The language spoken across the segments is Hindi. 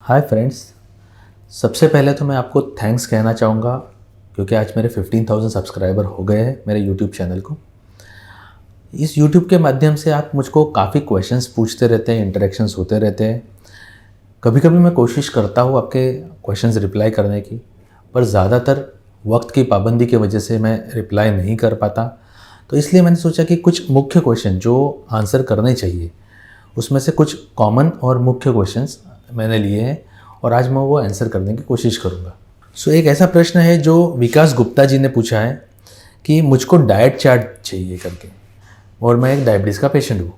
Hi friends. सबसे पहले तो मैं आपको थैंक्स कहना चाहूँगा क्योंकि आज मेरे 15,000 सब्सक्राइबर हो गए हैं मेरे यूट्यूब चैनल को। इस यूट्यूब के माध्यम से आप मुझको काफ़ी क्वेश्चंस पूछते रहते हैं, इंटरेक्शंस होते रहते हैं। कभी कभी मैं कोशिश करता हूँ आपके क्वेश्चंस रिप्लाई करने की, पर ज़्यादातर वक्त की पाबंदी की वजह से मैं रिप्लाई नहीं कर पाता। तो इसलिए मैंने सोचा कि कुछ मुख्य क्वेश्चन जो आंसर करने चाहिए उसमें से कुछ कॉमन और मुख्य क्वेश्चंस मैंने लिए हैं और आज मैं वो आंसर करने की कोशिश करूँगा। एक ऐसा प्रश्न है जो विकास गुप्ता जी ने पूछा है कि मुझको डाइट चार्ट चाहिए करके, और मैं एक डायबिटीज़ का पेशेंट हूँ।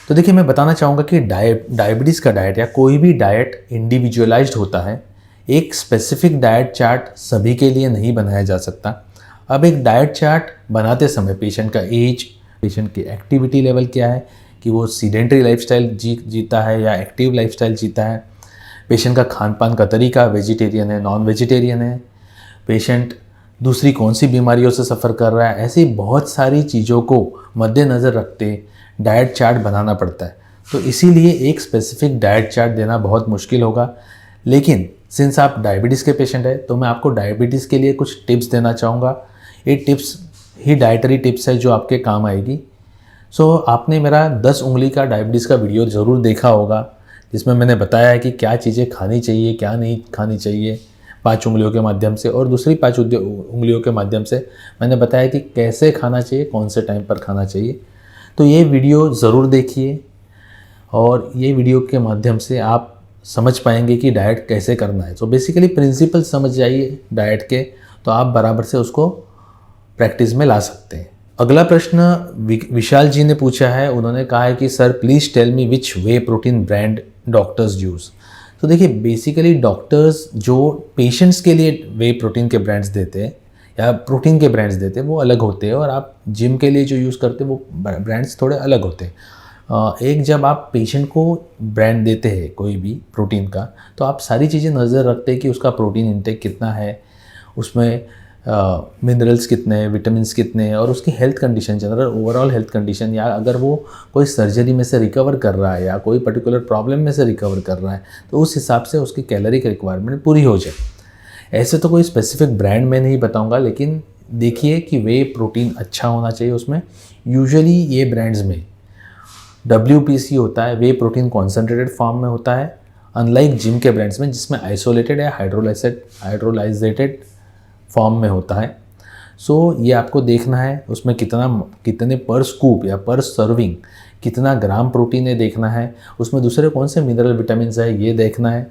तो देखिए, मैं बताना चाहूँगा कि डायबिटीज़ का डाइट या कोई भी डाइट इंडिविजुअलाइज्ड होता है। एक स्पेसिफिक डाइट चार्ट सभी के लिए नहीं बनाया जा सकता। अब एक डाइट चार्ट बनाते समय पेशेंट का एज, पेशेंट की एक्टिविटी लेवल क्या है, कि वो सीडेंट्री लाइफस्टाइल जीता है या एक्टिव लाइफस्टाइल जीता है, पेशेंट का खान पान का तरीका वेजिटेरियन है, नॉन वेजिटेरियन है, पेशेंट दूसरी कौन सी बीमारियों से सफ़र कर रहा है, ऐसी बहुत सारी चीज़ों को मद्देनज़र रखते डाइट चार्ट बनाना पड़ता है। तो इसीलिए एक स्पेसिफिक डाइट चार्ट देना बहुत मुश्किल होगा। लेकिन सिंस आप डायबिटीज़ के पेशेंट हैं तो मैं आपको डायबिटीज़ के लिए कुछ टिप्स देना चाहूँगा। ये टिप्स ही डाइटरी टिप्स है जो आपके काम आएगी। आपने मेरा 10 उंगली का डायबिटीज़ का वीडियो ज़रूर देखा होगा, जिसमें मैंने बताया है कि क्या चीज़ें खानी चाहिए, क्या नहीं खानी चाहिए 5 उंगलियों के माध्यम से, और दूसरी 5 उंगलियों के माध्यम से मैंने बताया कि कैसे खाना चाहिए, कौन से टाइम पर खाना चाहिए। तो ये वीडियो ज़रूर देखिए और ये वीडियो के माध्यम से आप समझ पाएंगे कि डाइट कैसे करना है। बेसिकली प्रिंसिपल समझ जाइए डाइट के, तो आप बराबर से उसको प्रैक्टिस में ला सकते हैं। अगला प्रश्न विशाल जी ने पूछा है। उन्होंने कहा है कि sir please tell me which whey protein brand doctors use. तो देखिए, बेसिकली डॉक्टर्स जो पेशेंट्स के लिए वे प्रोटीन के ब्रांड्स देते हैं या प्रोटीन के ब्रांड्स देते हैं वो अलग होते हैं, और आप जिम के लिए जो यूज़ करते हैं वो ब्रांड्स थोड़े अलग होते हैं। एक जब आप पेशेंट को ब्रांड देते हैं कोई भी प्रोटीन का, तो आप सारी चीज़ें नज़र रखते हैं कि उसका प्रोटीन इंटेक कितना है, उसमें मिनरल्स कितने हैं, विटामिन्स कितने हैं, और उसकी health condition, general overall health condition, या अगर वो कोई सर्जरी में से रिकवर कर रहा है या कोई पर्टिकुलर प्रॉब्लम में से रिकवर कर रहा है, तो उस हिसाब से उसकी कैलोरी की रिक्वायरमेंट पूरी हो जाए। ऐसे तो कोई स्पेसिफिक ब्रांड मैं नहीं बताऊंगा, लेकिन देखिए कि वे प्रोटीन अच्छा होना चाहिए उसमें। यूजुअली ये ब्रांड्स में WPC होता है, वे प्रोटीन कॉन्सेंट्रेटेड फॉर्म में होता है, अनलाइक जिम के ब्रांड्स में जिसमें आइसोलेटेड या हाइड्रोलाइजेटेड फॉर्म में होता है। ये आपको देखना है उसमें कितने पर स्कूप या पर सर्विंग कितना ग्राम प्रोटीन है देखना है, उसमें दूसरे कौन से मिनरल विटामिन है ये देखना है,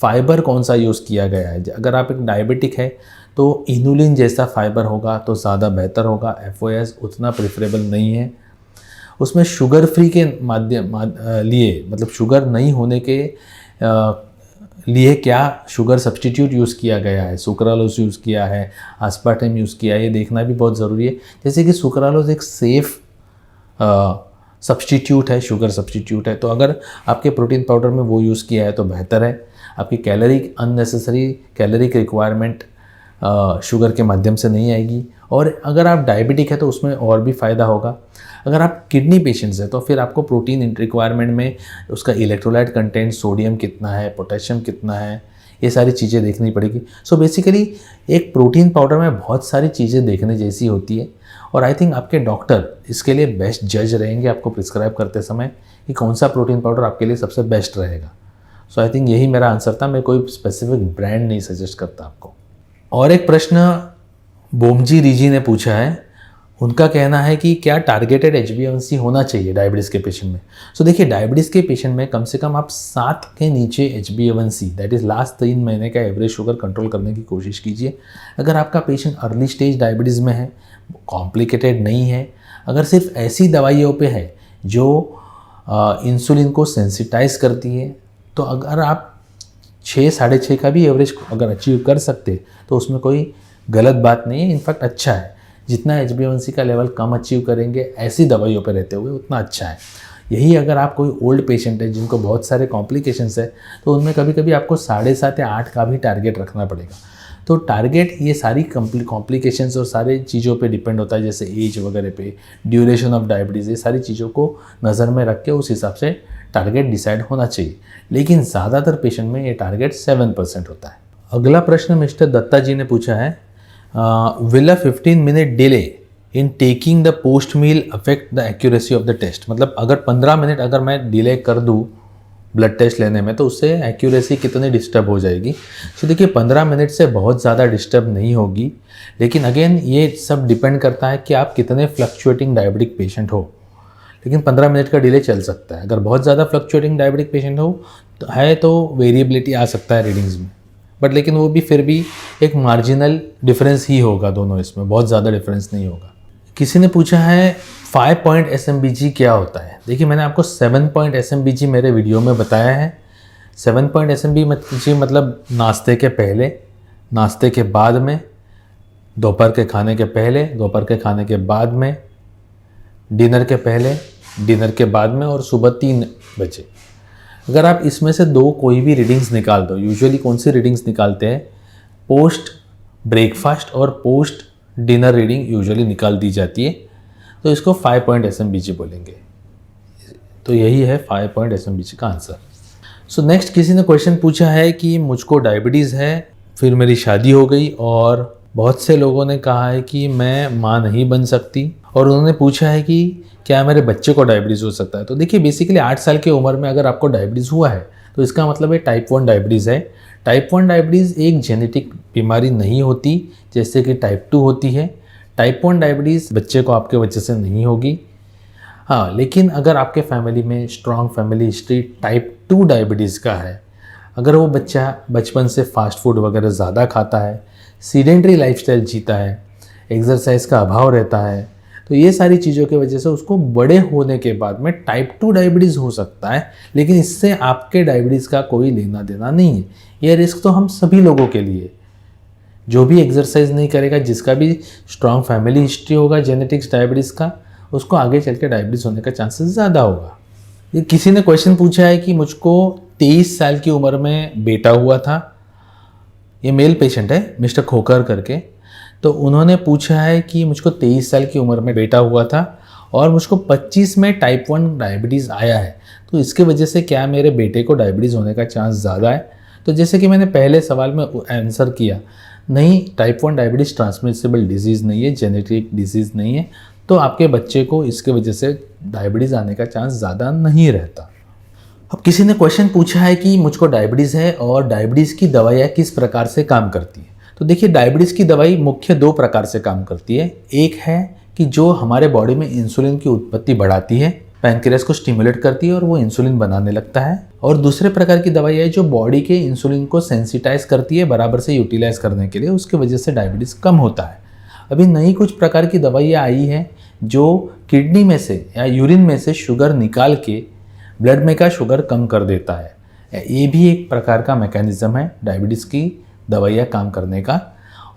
फाइबर कौन सा यूज़ किया गया है। अगर आप एक डायबिटिक है तो इनुलिन जैसा फाइबर होगा तो ज़्यादा बेहतर होगा, FOS उतना प्रेफरेबल नहीं है। उसमें शुगर फ्री के लिए, मतलब शुगर नहीं होने के लिए क्या शुगर सब्सटीट्यूट यूज़ किया गया है, सुक्रालोज यूज़ किया है, आस्पार्टेम यूज़ किया है, ये देखना भी बहुत ज़रूरी है। जैसे कि सुक्रालोज एक सेफ़ सब्सटीट्यूट है, शुगर सब्सटीट्यूट है, तो अगर आपके प्रोटीन पाउडर में वो यूज़ किया है तो बेहतर है। आपकी अननेसेसरी कैलोरी की रिक्वायरमेंट शुगर के माध्यम से नहीं आएगी। और अगर आप डायबिटिक है तो उसमें और भी फ़ायदा होगा। अगर आप किडनी पेशेंट्स हैं तो फिर आपको प्रोटीन रिक्वायरमेंट में उसका इलेक्ट्रोलाइट कंटेंट, सोडियम कितना है, पोटेशियम कितना है, ये सारी चीज़ें देखनी पड़ेगी। बेसिकली एक प्रोटीन पाउडर में बहुत सारी चीज़ें देखने जैसी होती है, और आई थिंक आपके डॉक्टर इसके लिए बेस्ट जज रहेंगे आपको प्रिस्क्राइब करते समय कि कौन सा प्रोटीन पाउडर आपके लिए सबसे बेस्ट रहेगा। आई थिंक यही मेरा आंसर था। मैं कोई स्पेसिफिक ब्रांड नहीं सजेस्ट करता आपको। और एक प्रश्न बोमजी रिजी ने पूछा है। उनका कहना है कि क्या टारगेटेड HbA1c होना चाहिए डायबिटीज़ के पेशेंट में। देखिए, डायबिटीज़ के पेशेंट में कम से कम आप 7 के नीचे HbA1c, दैट इज़ लास्ट 3 महीने का एवरेज शुगर कंट्रोल करने की कोशिश कीजिए। अगर आपका पेशेंट अर्ली स्टेज डायबिटीज़ में है, कॉम्प्लिकेटेड नहीं है, अगर सिर्फ ऐसी दवाइयों पे है जो इंसुलिन को सेंसिटाइज करती है, तो अगर आप 6 साढ़े 6 का भी एवरेज अगर अचीव कर सकते तो उसमें कोई गलत बात नहीं है, इनफैक्ट अच्छा है। जितना HbA1c का लेवल कम अचीव करेंगे ऐसी दवाइयों पर रहते हुए उतना अच्छा है। यही अगर आप कोई ओल्ड पेशेंट है जिनको बहुत सारे कॉम्प्लिकेशंस है तो उनमें कभी कभी आपको 7.5 या 8 का भी टारगेट रखना पड़ेगा। तो टारगेट ये सारी कॉम्प्लिकेशंस और सारी चीज़ों पे डिपेंड होता है, जैसे एज वगैरह पे, ड्यूरेशन ऑफ डायबिटीज़, ये सारी चीज़ों को नज़र में रख के उस हिसाब से टारगेट डिसाइड होना चाहिए, लेकिन ज़्यादातर पेशेंट में ये टारगेट 7% होता है। अगला प्रश्न मिस्टर दत्ता जी ने पूछा है, will a 15 minute delay in taking the post meal affect the accuracy of the test. मतलब अगर 15 मिनट अगर मैं डिले कर दूँ ब्लड टेस्ट लेने में तो उससे एक्यूरेसी कितनी डिस्टर्ब हो जाएगी। तो देखिए 15 मिनट से बहुत ज़्यादा डिस्टर्ब नहीं होगी, लेकिन अगेन ये सब डिपेंड करता है कि आप कितने फ्लक्चुएटिंग डायबिटिक पेशेंट हो। लेकिन 15 मिनट का डिले चल सकता है। अगर बहुत ज़्यादा फ्लक्चुएटिंग डायबिटिक पेशेंट हो तो वेरिएबिलिटी आ सकता है रीडिंग्स में, बट लेकिन वो भी फिर भी एक मार्जिनल डिफरेंस ही होगा दोनों, इसमें बहुत ज़्यादा डिफरेंस नहीं होगा। किसी ने पूछा है 5 पॉइंट SMBG क्या होता है। देखिए मैंने आपको 7 पॉइंट SMBG मेरे वीडियो में बताया है। 7 पॉइंट SMBG मतलब नाश्ते के पहले, नाश्ते के बाद में, दोपहर के खाने के पहले, दोपहर के खाने के बाद में, डिनर के पहले, डिनर के बाद में और सुबह 3 बजे। अगर आप इसमें से दो कोई भी रीडिंग्स निकाल दो, यूजुअली कौन सी रीडिंग्स निकालते हैं, पोस्ट ब्रेकफास्ट और पोस्ट डिनर रीडिंग यूजुअली निकाल दी जाती है, तो इसको 5 पॉइंट SMBG बोलेंगे। तो यही है 5 पॉइंट SMBG का आंसर। सो नेक्स्ट किसी ने क्वेश्चन पूछा है कि मुझको डायबिटीज़ है, फिर मेरी शादी हो गई और बहुत से लोगों ने कहा है कि मैं माँ नहीं बन सकती, और उन्होंने पूछा है कि क्या मेरे बच्चे को डायबिटीज़ हो सकता है। तो देखिए बेसिकली 8 साल की उम्र में अगर आपको डायबिटीज़ हुआ है तो इसका मतलब है टाइप 1 डायबिटीज़ है। टाइप 1 डायबिटीज़ एक जेनेटिक बीमारी नहीं होती जैसे कि टाइप 2 होती है। टाइप 1 डायबिटीज़ बच्चे को आपके वजह से नहीं होगी। हाँ, लेकिन अगर आपके फैमिली में strong family history type 2 diabetes का है, अगर वो बच्चा बचपन से फास्ट फूड वगैरह ज़्यादा खाता है, सीडेंट्री लाइफस्टाइल जीता है, एक्सरसाइज का अभाव रहता है, तो ये सारी चीज़ों की वजह से उसको बड़े होने के बाद में टाइप 2 डायबिटीज़ हो सकता है। लेकिन इससे आपके डायबिटीज़ का कोई लेना देना नहीं है। ये रिस्क तो हम सभी लोगों के लिए, जो भी एक्सरसाइज नहीं करेगा, जिसका भी स्ट्रॉन्ग फैमिली हिस्ट्री होगा जेनेटिक्स डायबिटीज़ का, उसको आगे चल के डायबिटीज़ होने का चांसेस ज़्यादा होगा। ये किसी ने क्वेश्चन पूछा है कि मुझको 23 साल की उम्र में बेटा हुआ था। ये मेल पेशेंट है मिस्टर खोकर करके। तो उन्होंने पूछा है कि मुझको 23 साल की उम्र में बेटा हुआ था और मुझको 25 में टाइप 1 डायबिटीज़ आया है, तो इसके वजह से क्या मेरे बेटे को डायबिटीज़ होने का चांस ज़्यादा है। तो जैसे कि मैंने पहले सवाल में आंसर किया, नहीं, टाइप 1 डायबिटीज़ ट्रांसमिसिबल डिजीज़ नहीं है, जेनेटिक डिजीज़ नहीं है, तो आपके बच्चे को इसके वजह से डायबिटीज़ आने का चांस ज़्यादा नहीं रहता। अब किसी ने क्वेश्चन पूछा है कि मुझको डायबिटीज़ है और डायबिटीज़ की दवाइयाँ किस प्रकार से काम करती हैं। तो देखिए डायबिटीज़ की दवाई मुख्य 2 प्रकार से काम करती है। एक है कि जो हमारे बॉडी में इंसुलिन की उत्पत्ति बढ़ाती है, पैनक्रियास को स्टिमुलेट करती है और वो इंसुलिन बनाने लगता है। और दूसरे प्रकार की दवाई है जो बॉडी के इंसुलिन को सेंसिटाइज करती है बराबर से यूटिलाइज करने के लिए, उसकी वजह से डायबिटीज़ कम होता है। अभी नई कुछ प्रकार की दवाइयाँ आई हैं जो किडनी में से या यूरिन में से शुगर निकाल के ब्लड में का शुगर कम कर देता है। ये भी एक प्रकार का मैकेनिज्म है डायबिटीज़ की दवाइयाँ काम करने का।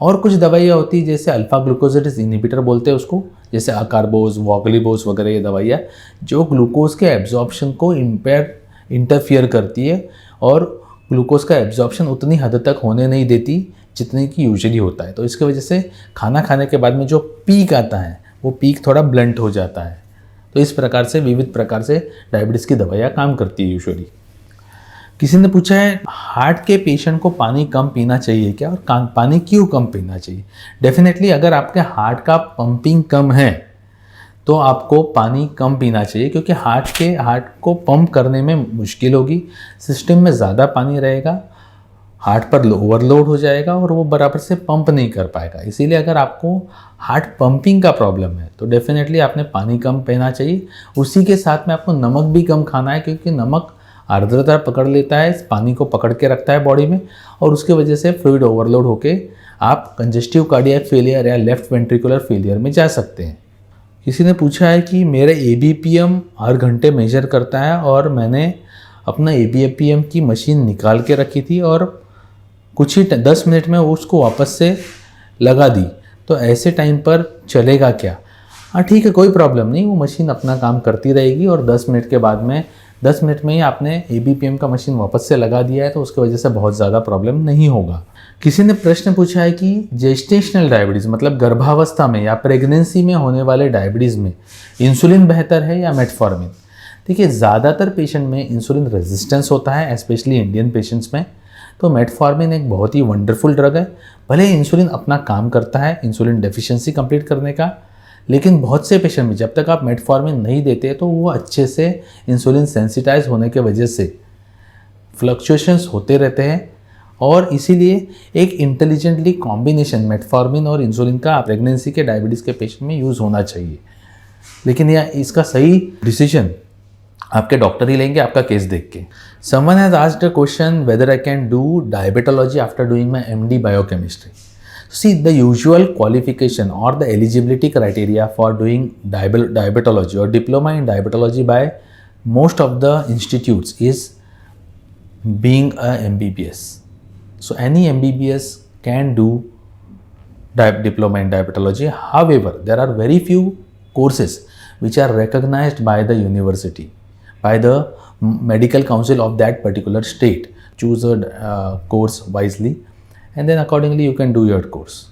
और कुछ दवाइयाँ होती है जैसे अल्फा ग्लूकोजेटिस इनहिबिटर बोलते हैं उसको, जैसे अकार्बोज, वॉगलीबोज वगैरह ये दवाइयाँ जो ग्लूकोज के एब्जॉर्प्शन को इंटरफियर करती है और ग्लूकोज का एब्जॉर्प्शन उतनी हद तक होने नहीं देती जितनी कि यूजुअली होता है। तो इसकी वजह से खाना खाने के बाद में जो पीक आता है वो पीक थोड़ा ब्लंट हो जाता है। तो इस प्रकार से विविध प्रकार से डायबिटीज़ की दवाइयाँ काम करती है यूजुअली। किसी ने पूछा है हार्ट के पेशेंट को पानी कम पीना चाहिए क्या, और पानी क्यों कम पीना चाहिए। डेफिनेटली अगर आपके हार्ट का पंपिंग कम है तो आपको पानी कम पीना चाहिए, क्योंकि हार्ट को पंप करने में मुश्किल होगी, सिस्टम में ज़्यादा पानी रहेगा, हार्ट पर ओवरलोड हो जाएगा और वो बराबर से पंप नहीं कर पाएगा। इसीलिए अगर आपको हार्ट पंपिंग का प्रॉब्लम है तो डेफिनेटली आपने पानी कम पीना चाहिए। उसी के साथ में आपको नमक भी कम खाना है, क्योंकि नमक आर्द्रता पकड़ लेता है, पानी को पकड़ के रखता है बॉडी में, और उसके वजह से फ्लूइड ओवरलोड होके आप कंजेस्टिव कार्डियक फेलियर या लेफ्ट वेंट्रिकुलर फेलियर में जा सकते हैं। किसी ने पूछा है कि मेरे ABPM हर घंटे मेजर करता है और मैंने अपना ABPM की मशीन निकाल के रखी थी और कुछ ही 10 मिनट में उसको वापस से लगा दी, तो ऐसे टाइम पर चलेगा क्या। हाँ ठीक है, कोई प्रॉब्लम नहीं, वो मशीन अपना काम करती रहेगी और 10 मिनट के बाद में 10 मिनट में ही आपने ABPM का मशीन वापस से लगा दिया है, तो उसकी वजह से बहुत ज़्यादा प्रॉब्लम नहीं होगा। किसी ने प्रश्न पूछा है कि जेस्टेशनल डायबिटीज़ मतलब गर्भावस्था में या प्रेगनेंसी में होने वाले डायबिटीज़ में इंसुलिन बेहतर है या मेटफॉर्मिन। देखिए ज़्यादातर पेशेंट में इंसुलिन रेजिस्टेंस होता है, स्पेशली इंडियन पेशेंट्स में। तो मेटफॉर्मिन एक बहुत ही वंडरफुल ड्रग है। भले ही इंसुलिन अपना काम करता है इंसुलिन डेफिशिएंसी कंप्लीट करने का, लेकिन बहुत से पेशेंट में जब तक आप मेटफॉर्मिन नहीं देते तो वो अच्छे से इंसुलिन सेंसिटाइज होने के वजह से फ्लक्चुएशंस होते रहते हैं। और इसीलिए एक इंटेलिजेंटली कॉम्बिनेशन मेटफॉर्मिन और इंसुलिन का प्रेगनेंसी के डायबिटीज़ के पेशेंट में यूज़ होना चाहिए। लेकिन यह इसका सही डिसीजन आपके डॉक्टर ही लेंगे आपका केस देख के। Someone has asked a question whether I can do diabetology after doing my MD biochemistry. See, the usual qualification or the eligibility criteria for doing diabetology or diploma in diabetology by most of the institutes is being a MBBS. So any MBBS can do diploma in diabetology. However, there are very few courses which are recognized by the university, by the medical council of that particular state. Choose a course wisely and then accordingly you can do your course.